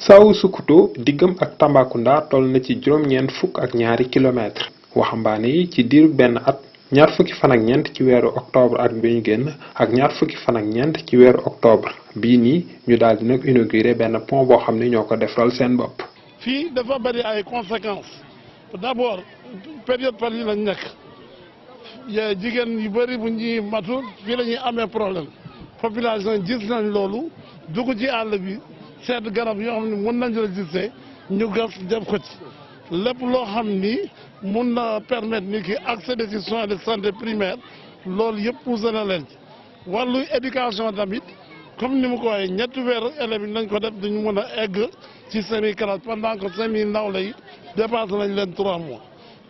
Sawu Sukuto diggam ak Tambacounda toll na ci juróom-ñeent fukk ak ñaari kilomètre waxambaane yi ci diiru benn at ñaar fukki fan ak ñeent ci weeru octobre ak bi ñu génn ak ñaar fukki fan ak ñeent ci weeru octobre bii nii ñu daal di nag inauguré benn pont boo xam ne ñoo ko defaral seen bopp. fii dafa bari ay conséquences d'abord période par yi lañ nekk jigéen yu bëri bu ñuy matul fii la ñuy amee problème population gis nañ loolu dugg ci àll bi seet garab yoo xam ne mën nañu résister ñu gas def ko ci lépp loo xam ni mun na permettre nit ki accéder ci soins de santé primaire loolu yëpp poussé na leen ci wàllu éducation tamit comme ni mu ko waxee ñetti weer élèves yi nañ ko def duñu mën a egg ci semi classe pendant que semi nawle yi dépassé nañ leen 3 mois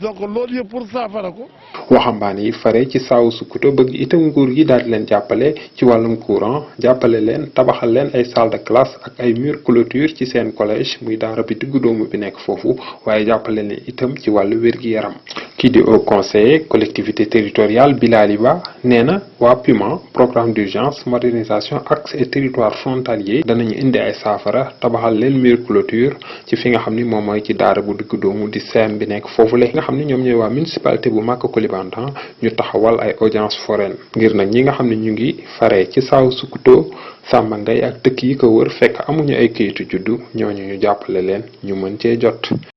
donc loolu yëpp pour saafara ko. waxambaane yi fare ci Sawu Sukuto bëgg itam nguur gi daal di leen jàppale ci wàllum courant jàppale leen tabaxal leen ay salle de classe ak ay mur clôture ci seen collège muy daara bi diggu doomu bi nekk foofu waaye jàppale leen itam ci wàllu wér-gi-yaram. kii di haut conseiller collectivité territoriale Bilali Ba nee na waa PUMA programme d'urgence modernisation axes et territoires frontaliers danañu indi ay saafara tabaxal leen mur clôture ci fi nga xam ni moom mooy ci daara bu diggu doomu di CEM bi nekk foofu la nga xam ni ñoom ñooy waa municipalité bu Maka Koulibantang ñu taxawal ay audience foraine ngir nag ñi nga xam ne ñu ngi faree ci Sawu Sukuto Samba Ngay ak dëkk yi ko wër fekk amuñu ay kayitu juddu ñooñu ñu jàppale leen ñu mën cee jot.